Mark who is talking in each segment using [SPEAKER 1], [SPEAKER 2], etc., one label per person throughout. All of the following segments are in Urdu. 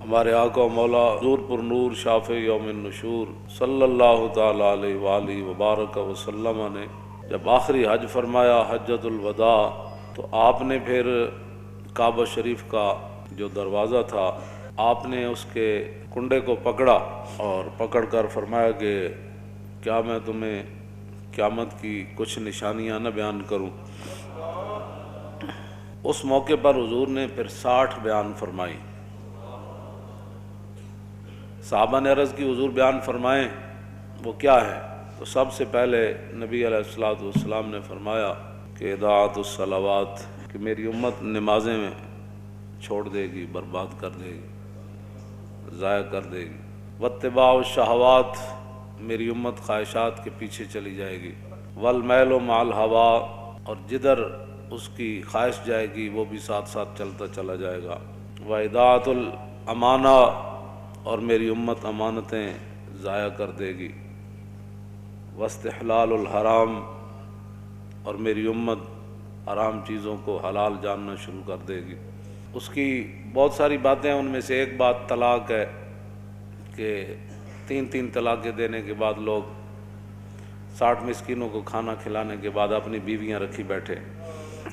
[SPEAKER 1] ہمارے آقا و مولا حضور پر نور شافع یوم النشور صلی اللہ تعالی علیہ وآلہ وبارک وسلم نے جب آخری حج فرمایا حجۃ الوداع، تو آپ نے پھر کعبہ شریف کا جو دروازہ تھا آپ نے اس کے کنڈے کو پکڑا اور پکڑ کر فرمایا کہ کیا میں تمہیں قیامت کی کچھ نشانیاں نہ بیان کروں۔ اس موقع پر حضور نے پھر 60 بیان فرمائی۔ صحابہ نے عرض کی حضور بیان فرمائیں وہ کیا ہے؟ تو سب سے پہلے نبی علیہ الصلوۃ والسلام نے فرمایا کہ اضاعت الصلوات، کہ میری امت نمازیں میں چھوڑ دے گی، برباد کر دے گی، ضائع کر دے گی۔ واتباع الشہوات، میری امت خواہشات کے پیچھے چلی جائے گی۔ والمیل مع الہوا، اور جدھر اس کی خواہش جائے گی وہ بھی ساتھ ساتھ چلتا چلا جائے گا۔ واضاعت الامانہ، اور میری امت امانتیں ضائع کر دے گی۔ واستحلال الحرام، اور میری امت حرام چیزوں کو حلال جاننا شروع کر دے گی۔ اس کی بہت ساری باتیں ہیں، ان میں سے ایک بات طلاق ہے کہ 3 طلاقیں دینے کے بعد لوگ 60 مسکینوں کو کھانا کھلانے کے بعد اپنی بیویاں رکھی بیٹھے۔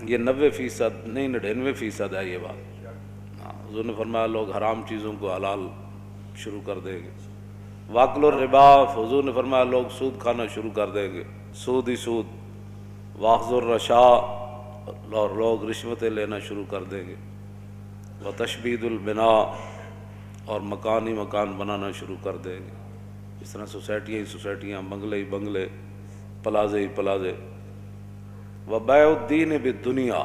[SPEAKER 1] یہ 90% نہیں 99% ہے یہ بات۔ حضور نے فرمایا لوگ حرام چیزوں کو حلال شروع کر دیں گے۔ واکل الربا، حضور نے فرمایا لوگ سود کھانا شروع کر دیں گے، سود ہی سود۔ واخذ الرشا، اور لوگ رشوتیں لینا شروع کر دیں گے۔ وتشبید البناء، اور مکان ہی مکان بنانا شروع کر دیں گے۔ اس طرح سوسائٹیاں ہی سوسائٹیاں، بنگلے ہی بنگلے، پلازے ہی پلازے۔ وبیع الدین بالدنیا،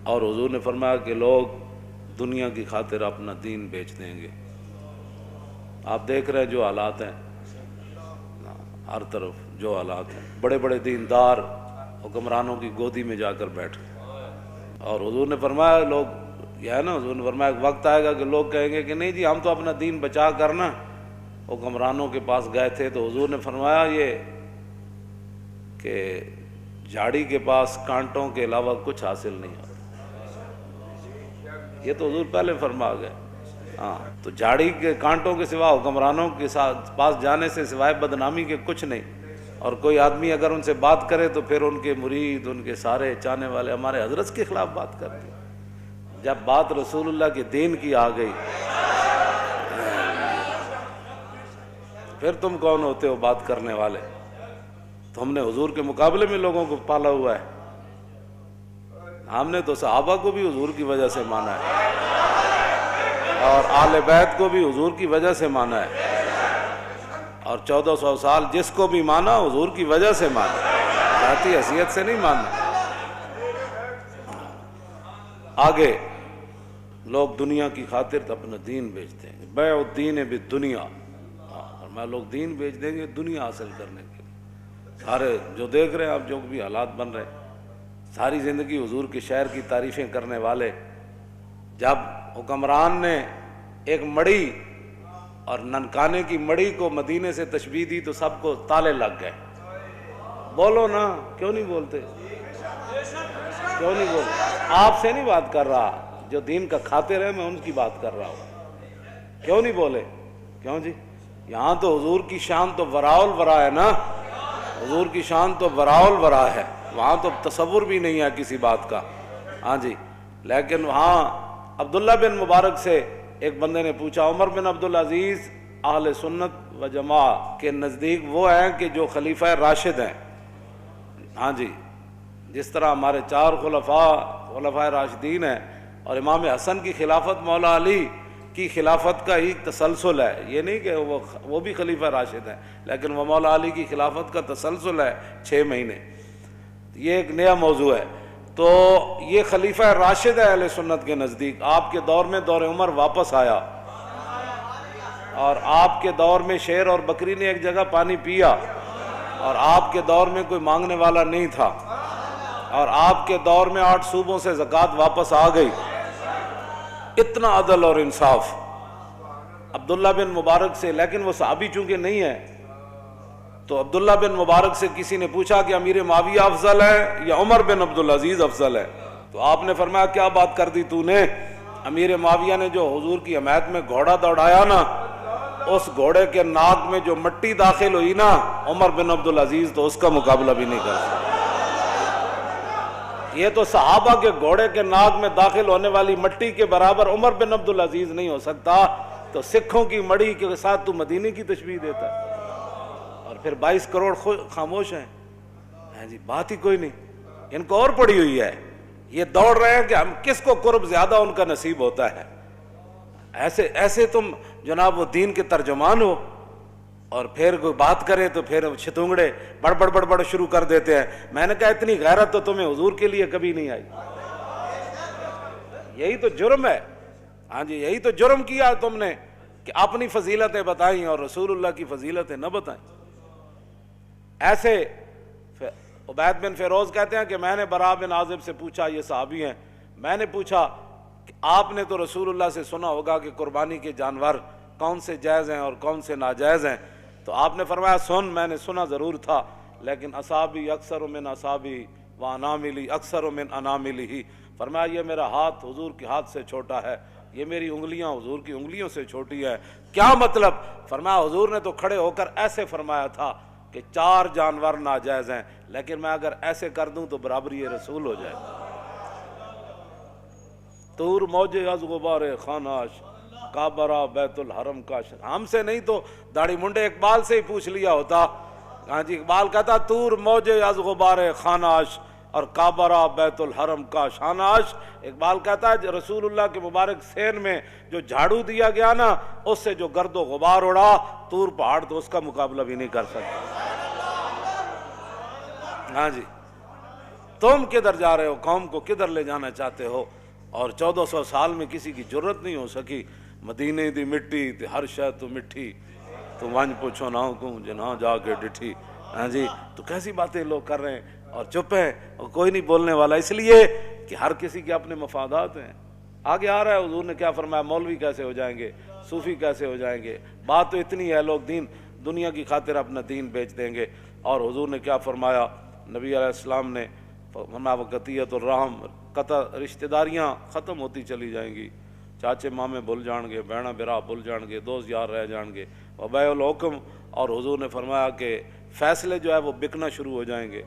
[SPEAKER 1] اور حضور نے فرمایا کہ لوگ دنیا کی خاطر اپنا دین بیچ دیں گے۔ آپ دیکھ رہے ہیں جو حالات ہیں، ہر طرف جو حالات ہیں، بڑے بڑے دیندار حکمرانوں کی گودی میں جا کر بیٹھے۔ اور حضور نے فرمایا لوگ، یہ ہے نا، حضور نے فرمایا ایک وقت آئے گا کہ لوگ کہیں گے کہ نہیں جی ہم تو اپنا دین بچا کر نا حکمرانوں کے پاس گئے تھے۔ تو حضور نے فرمایا یہ کہ جھاڑی کے پاس کانٹوں کے علاوہ کچھ حاصل نہیں ہوتا۔ یہ تو حضور پہلے فرما گئے۔ ہاں، تو جھاڑی کے کانٹوں کے سوا حکمرانوں کے پاس جانے سے سوائے بدنامی کے کچھ نہیں۔ اور کوئی آدمی اگر ان سے بات کرے تو پھر ان کے مرید، ان کے سارے چاہنے والے ہمارے حضرت کے خلاف بات کرتے ہیں۔ جب بات رسول اللہ کے دین کی آ گئی پھر تم کون ہوتے ہو بات کرنے والے؟ تو ہم نے حضور کے مقابلے میں لوگوں کو پالا ہوا ہے۔ ہم نے تو صحابہ کو بھی حضور کی وجہ سے مانا ہے، اور آل بیت کو بھی حضور کی وجہ سے مانا ہے، اور 1400 سال جس کو بھی مانا حضور کی وجہ سے مانا، ذاتی حیثیت سے نہیں ماننا۔ آگے لوگ دنیا کی خاطر اپنا دین بیچتے ہیں، بیع الدین بالدنیا، اور میں لوگ دین بیچ دیں گے دنیا حاصل کرنے کے لیے۔ سارے جو دیکھ رہے ہیں آپ، جو بھی حالات بن رہے ہیں، ساری زندگی حضور کے شہر کی تعریفیں کرنے والے، جب حکمران نے ایک مڑی اور ننکانے کی مڑی کو مدینے سے تشبیہ دی تو سب کو تالے لگ گئے۔ بولو نا، کیوں نہیں بولتے؟ کیوں نہیں بولتے؟ آپ سے نہیں بات کر رہا، جو دین کا خاطر ہے میں ان کی بات کر رہا ہوں۔ کیوں نہیں بولے؟ کیوں جی؟ یہاں تو حضور کی شان تو وراء الورا ہے نا، حضور کی شان تو وراء الورا ہے، وہاں تو تصور بھی نہیں ہے کسی بات کا۔ ہاں جی، لیکن وہاں عبداللہ بن مبارک سے ایک بندے نے پوچھا، عمر بن عبدالعزیز اہل سنت و جماعت کے نزدیک وہ ہیں کہ جو خلیفہ راشد ہیں۔ ہاں جی، جس طرح ہمارے 4 خلفاء راشدین ہیں، اور امام حسن کی خلافت مولا علی کی خلافت کا ہی تسلسل ہے، یہ نہیں کہ وہ بھی خلیفہ راشد ہیں، لیکن وہ مولا علی کی خلافت کا تسلسل ہے 6 مہینے۔ یہ ایک نیا موضوع ہے۔ تو یہ خلیفہ راشد ہے اہل سنت کے نزدیک۔ آپ کے دور میں دور عمر واپس آیا، اور آپ کے دور میں شیر اور بکری نے ایک جگہ پانی پیا، اور آپ کے دور میں کوئی مانگنے والا نہیں تھا، اور آپ کے دور میں 8 صوبوں سے زکوٰۃ واپس آ گئی۔ اتنا عدل اور انصاف عبداللہ بن مبارک سے، لیکن وہ صحابی چونکہ نہیں ہے تو عبداللہ بن مبارک سے کسی نے پوچھا کہ امیر معاویہ افضل ہے یا عمر بن عبدالعزیز افضل ہے؟ تو آپ نے فرمایا کیا بات کر دی تو نے؟ امیر معاویہ نے جو حضور کی حمایت میں گھوڑا دوڑایا نا، اس گھوڑے کے ناک میں جو مٹی داخل ہوئی نا، عمر بن عبدالعزیز تو اس کا مقابلہ بھی نہیں کر سکتا۔ یہ تو صحابہ کے گھوڑے کے ناک میں داخل ہونے والی مٹی کے برابر عمر بن عبدالعزیز نہیں ہو سکتا، تو سکھوں کی مڑی کے ساتھ تو مدینے کی تشبیہ دیتا ہے، اور پھر 22 کروڑ خاموش ہیں جی، بات ہی کوئی نہیں، ان کو اور پڑی ہوئی ہے، یہ دوڑ رہے ہیں کہ ہم کس کو قرب زیادہ ان کا نصیب ہوتا ہے۔ ایسے تم جناب وہ دین کے ترجمان ہو، اور پھر کوئی بات کرے تو پھر چھتونگڑے بڑ شروع کر دیتے ہیں۔ میں نے کہا اتنی غیرت تو تمہیں حضور کے لیے کبھی نہیں آئی، یہی تو جرم ہے، ہاں جی یہی تو جرم کیا تم نے کہ اپنی فضیلتیں بتائیں اور رسول اللہ کی فضیلتیں نہ بتائیں۔ ایسے عبید بن فیروز کہتے ہیں کہ میں نے براء بن عازب سے پوچھا، یہ صحابی ہیں، میں نے پوچھا کہ آپ نے تو رسول اللہ سے سنا ہوگا کہ قربانی کے جانور کون سے جائز ہیں اور کون سے ناجائز ہیں، تو آپ نے فرمایا میں نے سنا ضرور تھا، لیکن اصابی اکثر من اصابی و اناملی اکثر من اناملی، فرمایا یہ میرا ہاتھ حضور کے ہاتھ سے چھوٹا ہے، یہ میری انگلیاں حضور کی انگلیوں سے چھوٹی ہے۔ کیا مطلب؟ فرمایا حضور نے تو کھڑے ہو کر ایسے فرمایا تھا کہ 4 جانور ناجائز ہیں، لیکن میں اگر ایسے کر دوں تو برابری رسول ہو جائے گا۔ طور موجے از غبار خاناش، کعبہ بیت الحرم کاش۔ ہم سے نہیں تو داڑھی منڈے اقبال سے ہی پوچھ لیا ہوتا، ہاں جی اقبال کہتا طور موجے از غبار خاناش اور کعبہ بیت الحرم کا شاناش۔ اقبال کہتا ہے رسول اللہ کے مبارک سین میں جو جھاڑو دیا گیا نا، اس سے جو گرد و غبار اڑا، طور پہاڑ تو اس کا مقابلہ بھی نہیں کر سکتا۔ ہاں جی تم کدھر جا رہے ہو، قوم کو کدھر لے جانا چاہتے ہو؟ اور 1400 سال میں کسی کی جرت نہیں ہو سکی، مدینے دی مٹی تے ہر شے تو مٹھی، تو ونج پوچھو نہ کو جنہاں جا کے ڈٹھی۔ ہاں جی تو کیسی باتیں لوگ کر رہے ہیں اور چپ ہیں اور کوئی نہیں بولنے والا، اس لیے کہ ہر کسی کے اپنے مفادات ہیں۔ آگے آ رہا ہے حضور نے کیا فرمایا، مولوی کیسے ہو جائیں گے، صوفی کیسے ہو جائیں گے، بات تو اتنی ہے، لوگ دنیا کی خاطر اپنا دین بیچ دیں گے۔ اور حضور نے کیا فرمایا، نبی علیہ السلام نے فرمایا وقتیت الرحم، قطع رشتہ داریاں ختم ہوتی چلی جائیں گی، چاچے مامے بھول جان گے، بہنا برا بھول جان گے، دوست یار رہ جان گے، وبیع الحکم، اور حضور نے فرمایا کہ فیصلے جو ہے وہ بکنا شروع ہو جائیں گے۔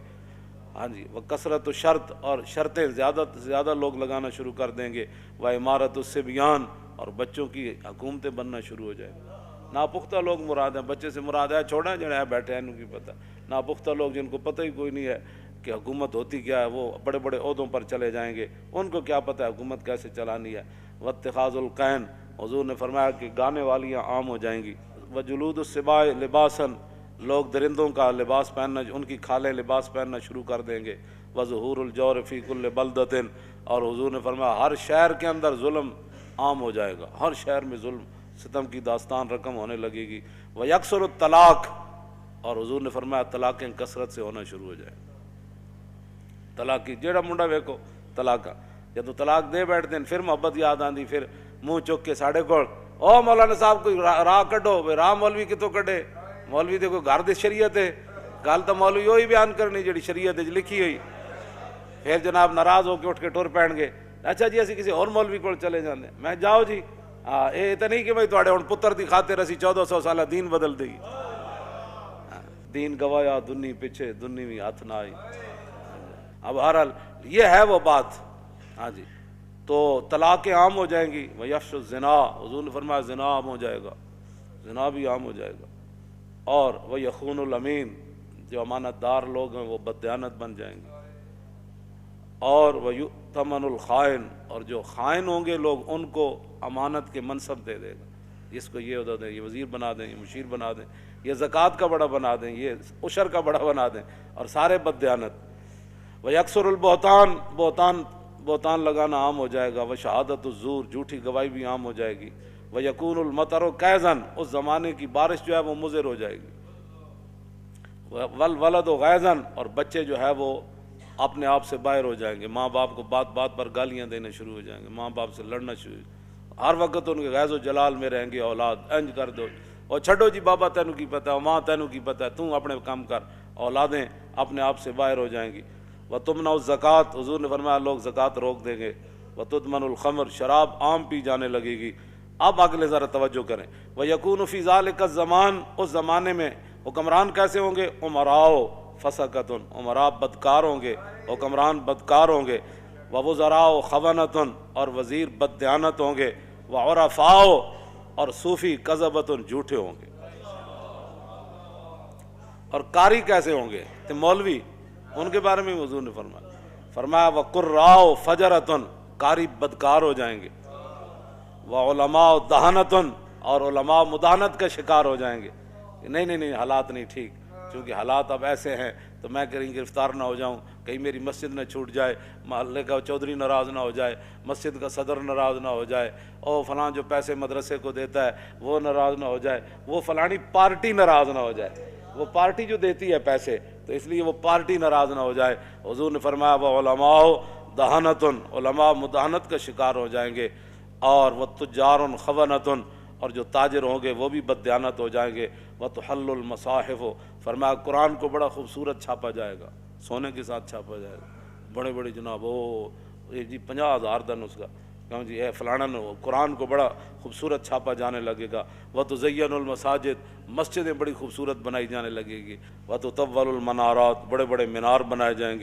[SPEAKER 1] ہاں جی وہ کثرت و شرط، اور شرطیں زیادہ لوگ لگانا شروع کر دیں گے، وہ عمارت الصبیان، اور بچوں کی حکومتیں بننا شروع ہو جائیں گی۔ ناپختہ لوگ مراد ہیں، بچے سے مراد ہے چھوڑیں جڑے ہیں بیٹھے ہیں ان کی پتہ، ناپختہ لوگ جن کو پتہ ہی کوئی نہیں ہے کہ حکومت ہوتی کیا ہے، وہ بڑے بڑے عہدوں پر چلے جائیں گے، ان کو کیا پتہ ہے حکومت کیسے چلانی ہے۔ واتخاذ القین، حضور نے فرمایا کہ گانے والیاں عام ہو جائیں گی۔ وجلود السباع لباسا، لوگ درندوں کا لباس پہننا، ان کی کھالیں لباس پہننا شروع کر دیں گے۔ وظہور الجور فی کل بلدۃ، اور حضور نے فرمایا ہر شہر کے اندر ظلم عام ہو جائے گا، ہر شہر میں ظلم ستم کی داستان رقم ہونے لگے گی۔ ویکثر الطلاق، اور حضور نے فرمایا طلاقیں کثرت سے ہونا شروع ہو جائیں، طلاق کی جیڑا منڈا ویکو طلاق، جب تو طلاق دے بیٹھتے ہیں پھر محبت یاد آندی، پھر منہ چک کے ساڑے کول او مولانا صاحب کوئی راہ کڈو، راہ مولوی کتوں کڈے، مولوی دے کوئی گھر دی شریعت ہے، گل تو مولوی وہی بیان کرنی جڑی شریعت وچ لکھی ہوئی، پھر جناب ناراض ہو کے اٹھ کے ٹر پین گے، اچھا جی اسی کسی اور مولوی کول چلے جاندے، میں جاؤ جی، ہاں یہ تو نہیں کہ بھائی تواڈے ہن پتر دی خاطر اسی 1400 سالہ دین بدل دئی، دین گوایا دنی پیچھے دنی بھی ہاتھ نہ آئی۔ اب بہرحال یہ ہے وہ بات، ہاں جی تو طلاقیں عام ہو جائیں گی۔ ویفش الزنا، حضور نے فرمایا زنا عام ہو جائے گا، زنا بھی عام ہو جائے گا۔ اور وہ یخون الامین، جو امانت دار لوگ ہیں وہ بددیانت بن جائیں گے۔ اور وہ یؤتمن الخائن، اور جو خائن ہوں گے لوگ ان کو امانت کے منصب دے دے گا، اس کو یہ عہدہ دیں، یہ وزیر بنا دیں، یہ مشیر بنا دیں، یہ زکوٰۃ کا بڑا بنا دیں، یہ عشر کا بڑا بنا دیں، اور سارے بددیانت۔ ویکثر البہتان، بہتان لگانا عام ہو جائے گا۔ وشہادت الزور، جھوٹی گواہی بھی عام ہو جائے گی۔ ویکون المطر کیزن، اس زمانے کی بارش جو ہے وہ مضر ہو جائے گی۔ والولد غیظن، اور بچے جو ہے وہ اپنے آپ سے باہر ہو جائیں گے، ماں باپ کو بات بات پر گالیاں دینے شروع ہو جائیں گے، ماں باپ سے لڑنا شروع، ہر وقت ان کے غیظ و جلال میں رہیں گے، اولاد انج کر دو، اور چھڈو جی بابا تینوں کی پتہ ہے، ماں تینوں کی پتہ ہے، تم اپنے کام کر، اولادیں اپنے آپ سے باہر ہو جائیں گی۔ وَتُمْنَعُ الزَّکَاۃ، حضور نے فرمایا لوگ زکوٰۃ روک دیں گے۔ وتدمن الخمر، شراب عام پی جانے لگے گی۔ اب اگلے ذرا توجہ کریں، وَيَكُونُ فِي ذَلِكَ الزَّمَانِ، اس زمانے میں حکمران کیسے ہوں گے؟ عمراء فسقۃ، عمراء بدکار ہوں گے، حکمران بدکار ہوں گے، ووزراء خونۃ، اور وزیر بددیانت ہوں گے، وعرفاء، اور صوفی کذبۃ، جھوٹے ہوں گے۔ اور قاری کیسے ہوں گے؟ تو مولوی، ان کے بارے میں حضور نے فرمایا وقراء فجرۃ، قاری بدکار ہو جائیں گے، وعلماء دہنۃ، اور علماء مداحنت کا شکار ہو جائیں گے۔ نہیں حالات نہیں ٹھیک، چونکہ حالات اب ایسے ہیں تو میں کہیں گرفتار نہ ہو جاؤں، کہیں میری مسجد نہ چھوٹ جائے، محلے کا چودھری ناراض نہ ہو جائے، مسجد کا صدر ناراض نہ ہو جائے، اور فلاں جو پیسے مدرسے کو دیتا ہے وہ ناراض نہ ہو جائے، وہ فلانی پارٹی ناراض نہ ہو جائے، وہ پارٹی جو دیتی ہے پیسے تو اس لیے وہ پارٹی ناراض نہ ہو جائے۔ حضور نے فرمایا وہ علماء دہنۃ، علماء مداحنت کا شکار ہو جائیں گے، اور وہ تجار خونۃ، اور جو تاجر ہوں گے وہ بھی بددیانت ہو جائیں گے، وتحل المصاحف، فرمایا قرآن کو بڑا خوبصورت چھاپا جائے گا، سونے کے ساتھ چھاپا جائے گا، بڑے بڑے جناب جی 50,000 دن اس کا، کہوں جی اے فلانا قرآن کو بڑا خوبصورت چھاپا جانے لگے گا، وتزین المساجد، مسجدیں بڑی خوبصورت بنائی جانے لگے گی، وتطول المنارات، بڑے بڑے مینار بنائے جائیں گے۔